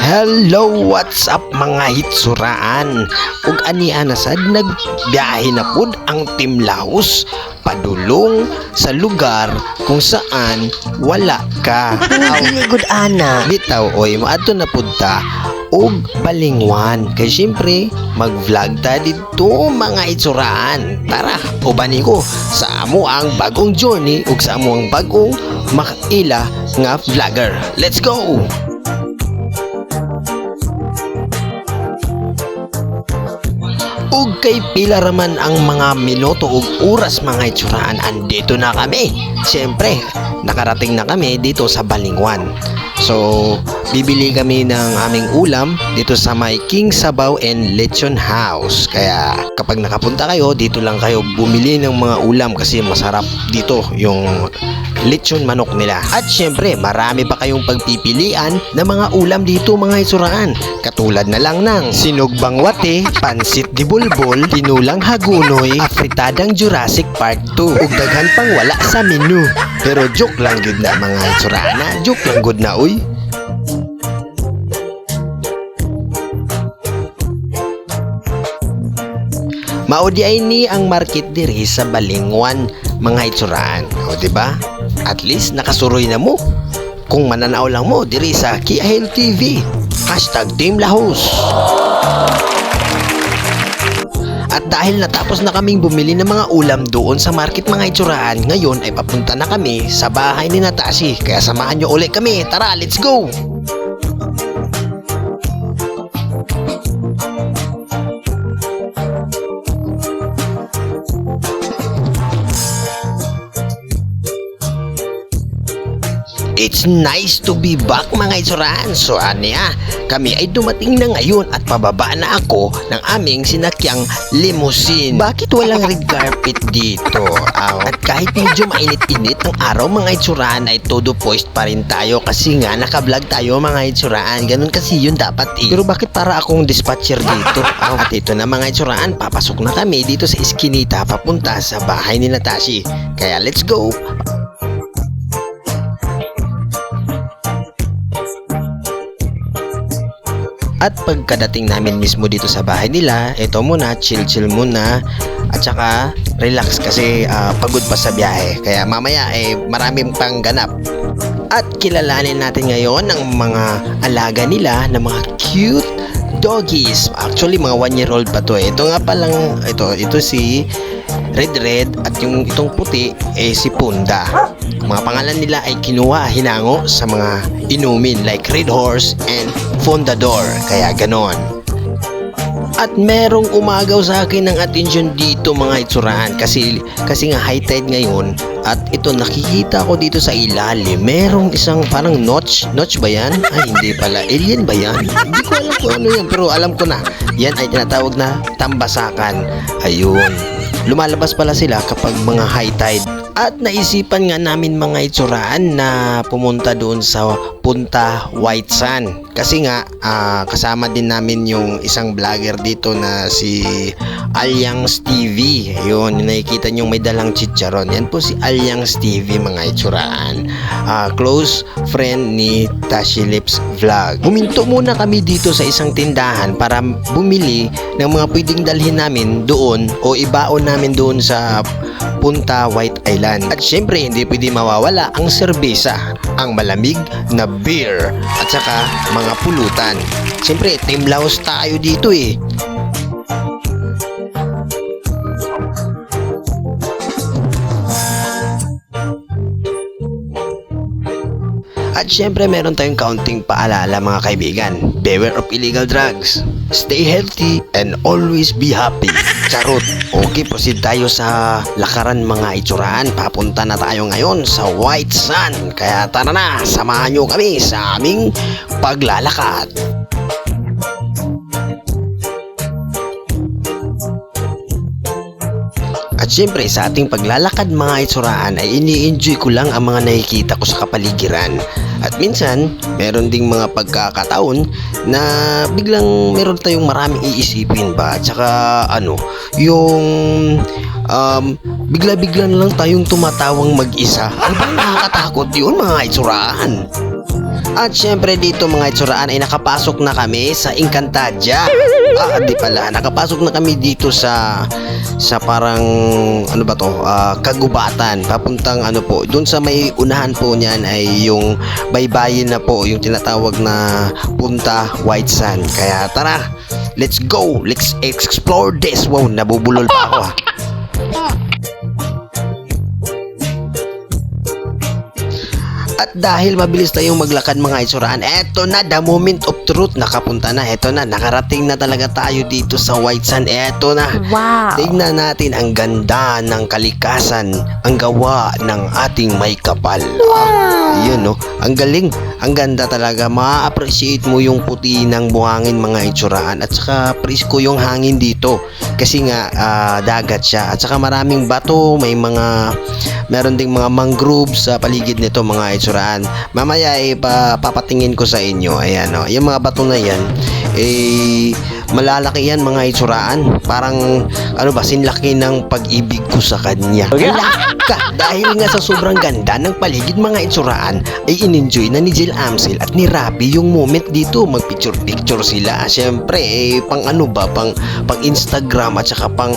Hello, what's up mga hitsuraan? Ug aniya na sad nagbiyahe na pud ang Team Laos padulong sa lugar kung saan wala ka. Dili gud ana. Bitaw oy, maadto na pud ta og Balingwan. Kay syempre mag-vlog ta dito mga hitsuraan. Tara, ubani ko sa amo ang bagong journey ug sa amo ang bagong makaila nga vlogger. Let's go! Ug kay pila raman ang mga minuto ug oras mga hitsuraan, andito na kami. Siyempre, nakarating na kami dito sa Balingwan. So, bibili kami ng aming ulam dito sa may King Sabaw and Lechon House. Kaya kapag nakapunta kayo, dito lang kayo bumili ng mga ulam kasi masarap dito yung lechon manok nila. At syempre, marami pa kayong pagpipilian na mga ulam dito mga hitsuraan. Katulad na lang ng sinugbang wate, pansit di bulbol, tinulang hagunoy, afritadang Jurassic Park 2, ug daghan pang wala sa menu. Pero joke lang gud na mga hitsuraan, joke lang gud na uy. Maudi ay ni ang market diri sa Balingwan mga hitsuraan. O diba? At least nakasuroy na mo. Kung mananaw lang mo diri sa Kiahel TV. #Team Laos. At dahil natapos na kaming bumili ng mga ulam doon sa market mga hitsuraan, ngayon ay papunta na kami sa bahay ni Natashi. Kaya samahan nyo ulit kami. Tara, let's go! It's nice to be back mga hitsuraan. So aniya, kami ay dumating na ngayon at pababa na ako ng aming sinakyang limousine. Bakit walang red carpet dito? At kahit medyo mainit-init ang araw mga hitsuraan, ay todo poised pa rin tayo kasi nga naka-vlog tayo mga hitsuraan. Ganun kasi yun dapat eh. Pero bakit para akong dispatcher dito? At ito na mga hitsuraan, papasok na kami dito sa Eskinita papunta sa bahay ni Natashi. Kaya let's go! At pagkadating namin mismo dito sa bahay nila, ito muna, chill muna at saka relax kasi pagod pa sa biyahe. Kaya mamaya maraming pang ganap. At kilalanin natin ngayon ang mga alaga nila na mga cute doggies. Actually mga 1-year-old pa to. Ito nga palang, ito si Red at itong puti si Punda. Mga pangalan nila ay kinuha hinango sa mga inumin like Red Horse and Fundador, kaya ganon. At merong umagaw sa akin ng atensyon dito mga hitsuraan kasi nga high tide ngayon. At ito nakikita ko dito sa ilalim, merong isang parang notch ba yan? Ay hindi pala, alien ba yan? Hindi ko alam kung ano yan, pero alam ko na yan ay tinatawag na tambasakan. Ayun, lumalabas pala sila kapag mga high tide. At naisipan nga namin mga hitsuraan na pumunta doon sa Punta White Sand. Kasi nga kasama din namin yung isang vlogger dito na si Alyang's TV. Yun, nakikita nyo may dalang chicharon. Yan po si Alyang's TV mga hitsuraan. Close friend ni Tashi Lips Vlog. Huminto muna kami dito sa isang tindahan para bumili ng mga pwedeng dalhin namin doon o ibaon namin doon sa Punta White Island. At syempre hindi pwede mawawala ang serbesa, ang malamig na beer at saka mga pulutan. Syempre Team Laos tayo dito eh. At syempre meron tayong kaunting paalala mga kaibigan. Beware of illegal drugs. Stay healthy and always be happy. Charot. Okay, proceed tayo sa lakaran mga hitsuraan. Papunta na tayo ngayon sa White Sand. Kaya tara na, samahan nyo kami sa aming paglalakad. At syempre sa ating paglalakad mga hitsuraan ay ini-enjoy ko lang ang mga nakikita ko sa kapaligiran. At minsan, meron ding mga pagkakataon na biglang meron tayong maraming iisipin ba? At saka yung bigla-bigla na lang tayong tumatawang mag-isa. Ano ba nakakatakot yun mga itsuraan? At syempre dito mga itsuraan ay nakapasok na kami sa Encantadia. Di pala, nakapasok na kami dito sa parang kagubatan. Papuntang doon sa may unahan po niyan ay yung baybayin na po, yung tinatawag na Punta White Sand. Kaya tara, let's go, let's explore this. Wow, nabubulol pa ako ha. At dahil mabilis tayong maglakad mga itsuraan, eto na, the moment of truth, nakapunta na, eto na, nakarating na talaga tayo dito sa White Sand, eto na. Wow! Tignan natin ang ganda ng kalikasan, ang gawa ng ating may kapal. Wow! Yun ang galing, ang ganda talaga, ma-appreciate mo yung puti ng buhangin mga itsuraan, at saka presko yung hangin dito, kasi nga dagat siya, at saka maraming bato, meron ding mga mangroves sa paligid nito mga itsuraan. Mamaya papatingin ko sa inyo. Ayan yung mga bato na yan malalaki yan mga itsuraan. Parang sinlaki ng pag-ibig ko sa kanya. Dahil nga sa sobrang ganda ng paligid mga itsuraan ay in-enjoy na ni Jill Amsel at ni Rapi yung moment dito. Mag-picture sila. Siyempre pang Instagram at saka pang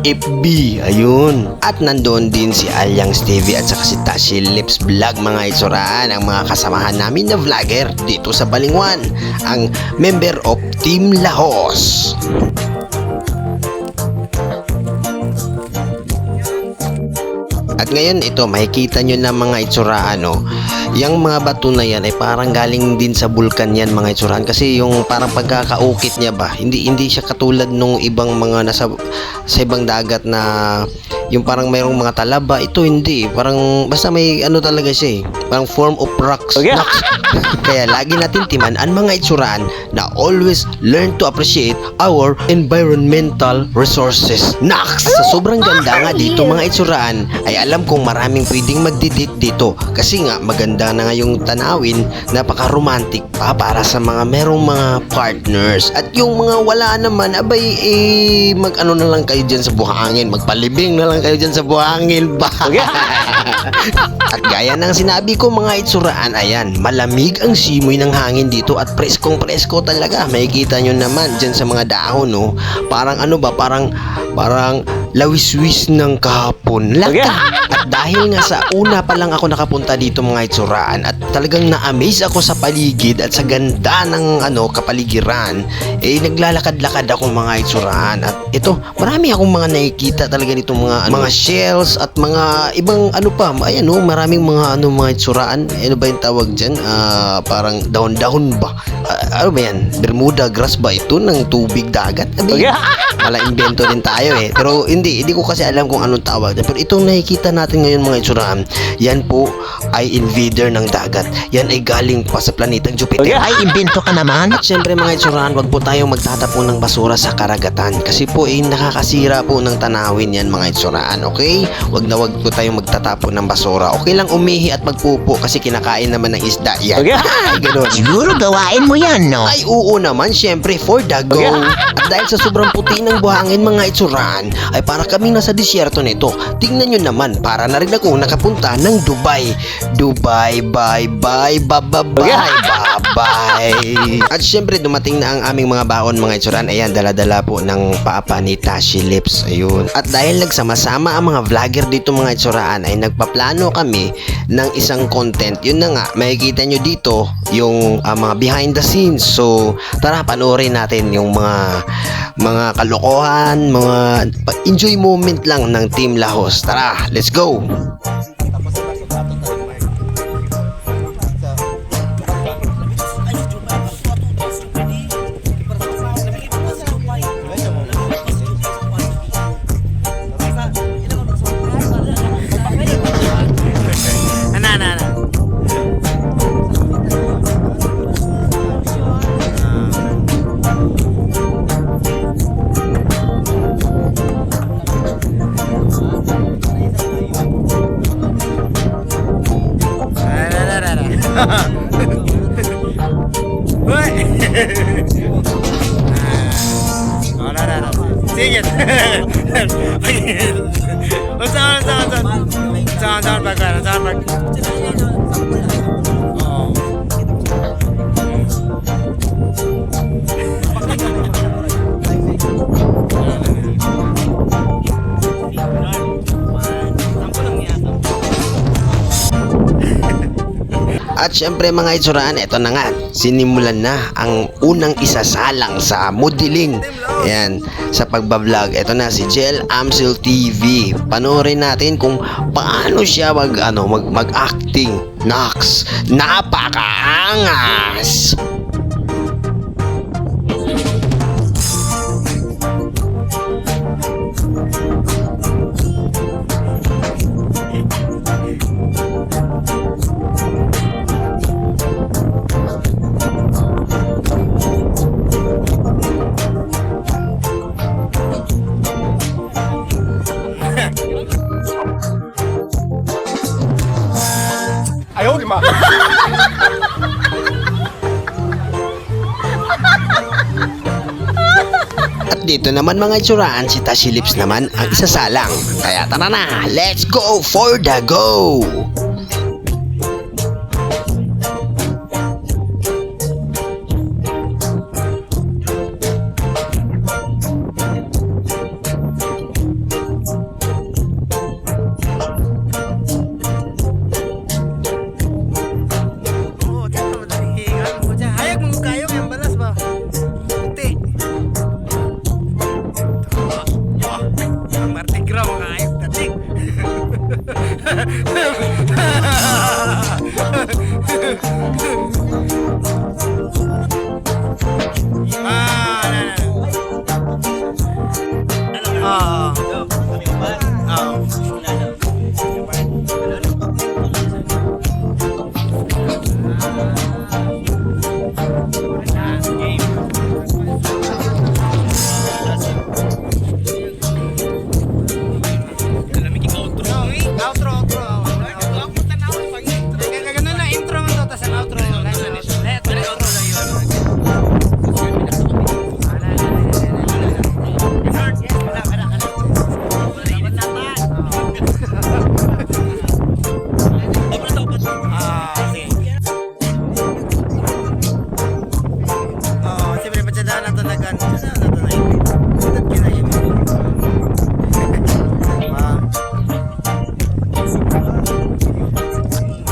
FB. Ayun. At nandoon din si Alyang Stevie at saka si Tashi Lips Vlog mga itsuraan, ang mga kasamahan namin na vlogger dito sa Balingwan, ang member of Team Lahos. At ngayon ito, makikita nyo na mga itsuraan yung mga bato na yan ay parang galing din sa bulkan yan mga itsuraan, kasi yung parang pagkakaukit niya ba, hindi siya katulad nung ibang mga nasa sa ibang dagat na yung parang mayroong mga talaba. Ito hindi, parang basta may talaga siya parang form of rocks. Kaya lagi natin timanaan mga itsuraan na always learn to appreciate our environmental resources. Sa sobrang ganda nga dito mga itsuraan ay alam kong maraming pwedeng magdidate dito, kasi nga maganda na nga yung tanawin, napaka-romantic pa para sa mga merong mga partners. At yung mga wala naman, abay na lang kayo dyan sa buhangin, magpalibing na lang kayo dyan sa buhangin ba? At gaya ng sinabi ko mga itsuraan, ayan, malamig ang simoy ng hangin dito at preskong presko talaga. Makikita nyo naman dyan sa mga dahon parang parang lawis-wis ng kahapon. At dahil nga sa una pa lang ako nakapunta dito mga itsuraan at talagang na-amaze ako sa paligid at sa ganda ng kapaligiran, naglalakad-lakad ako mga itsuraan. At ito, marami akong mga nakikita talaga dito mga shells at mga ibang maraming mga mga itsuraan. Ano ba yung tawag dyan? Parang dahon-dahon ba? Ano ba yan? Bermuda grass ba ito ng tubig dagat? Mala-invento din tayo Pero hindi ko kasi alam kung anong tawag. Pero itong nakikita natin ngayon mga itsuraan, yan po ay invader ng dagat. Yan ay galing pa sa planetang Jupiter. Ay, invento ka naman. At syempre mga itsuraan, wag po tayong magtatapon ng basura sa karagatan, kasi po nakakasira po ng tanawin yan mga itsuraan. Okay? Wag po tayong magtatapon ng basura. Okay lang umihi at magpupo kasi kinakain naman ng isda yan. Ay, ganun. Siguro gawain mo yan, no? Ay, oo naman, syempre, for the go. At dahil sa sobrang puti ng buhangin mga itsuraan, ay para kaming nasa disyerto nito. Tingnan nyo naman, para na rin ako nakapunta ng Dubai. Dubai, bye, bye, bye. At syempre, dumating na ang aming mga baon mga itsuraan. Ayan, dala-dala po ng paapa ni Tashi Lips. Ayun. At dahil nagsama-sama ang mga vlogger dito mga itsuraan, ay nagpaplano kami ng isang content. Yun na nga, makikita nyo dito yung mga behind the scenes. So, tara, panoorin natin yung mga kalokohan, mga enjoy moment lang ng Team Lahos. Tara, let's go! Sige. Saan pag. Oo. At syempre mga itsuraan, eto na nga, sinimulan na ang unang isasalang sa modeling. Ayan, sa pagbablog. Eto na si Jel Amsel TV. Panoorin natin kung paano siya mag-acting. Nox, napakaangas! At dito naman mga itsuraan, si Tashi Lips naman ang isasalang. Kaya tara na, let's go for the go! Hayag mo kayo yung balas ba? Puti. Ang martigra mga ayok tatik.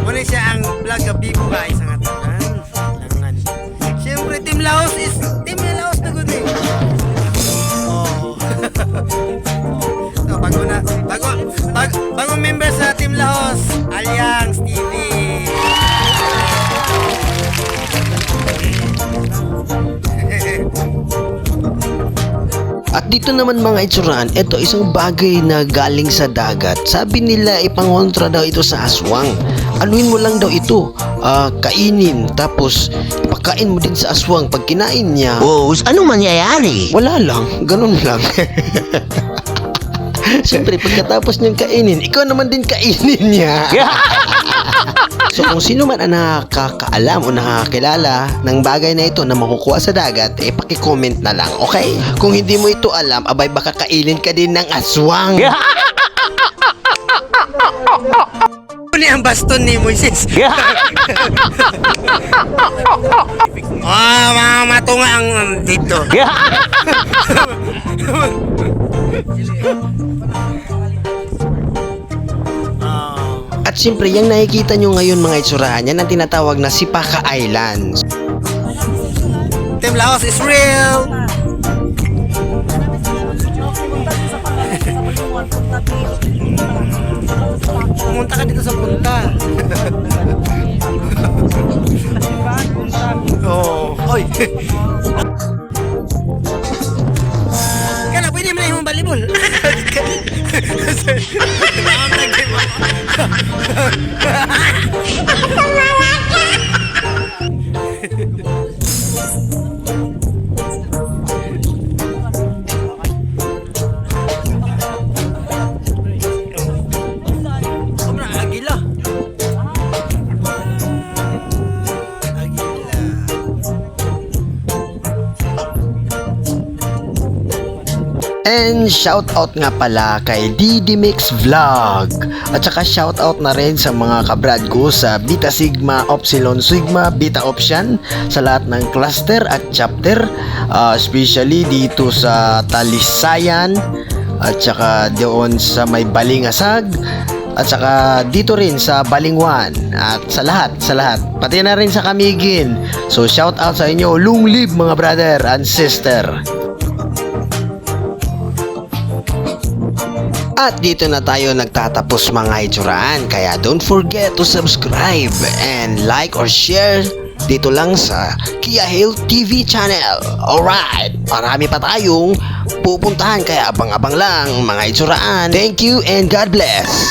Muna siya ang vlog of Bibo guys ang atangan. Siyempre Team Laos na good eh. Oh. So bagong member sa Team Laos, Alyang Stevie. At dito naman mga itsuraan, ito isang bagay na galing sa dagat. Sabi nila ipangontra daw ito sa aswang. Anuin mo lang daw ito, kainin, tapos pakain mo din sa aswang. Pag kinain niya, Oh, anong mangyayari? wala lang, ganun lang. Siyempre pagkatapos niyang kainin, ikaw naman din kainin niya. So kung sino man ang nakakaalam o nakakilala ng bagay na ito na makukuha sa dagat, paki-comment na lang, okay? Kung hindi mo ito alam, abay baka kainin ka din ng aswang. Uli ang baston ni Moises. Mga matunga ang dito. At siyempre, yung nakikita nyo ngayon mga itsuraan, yan ang tinatawag na Sipaka Island. Team Laos is real. Pumunta ka dito sa punta. Oh, oy. Kana pwede mo na yung balibol. Sobra agila. Agila. And shoutout nga pala kay Didi Mix Vlog. At saka shoutout na rin sa mga kabrad ko sa Beta Sigma, Upsilon Sigma, Beta Option, sa lahat ng cluster at chapter, especially dito sa Talisayan, at saka doon sa may Balingasag, at saka dito rin sa Balingwan, at sa lahat, pati na rin sa Kamigin. So shoutout sa inyo, long live mga brother and sister. At dito na tayo nagtatapos mga itsuraan, kaya don't forget to subscribe and like or share dito lang sa Kia Hill TV channel. Alright, marami pa tayong pupuntahan, kaya abang-abang lang mga itsuraan. Thank you and God bless.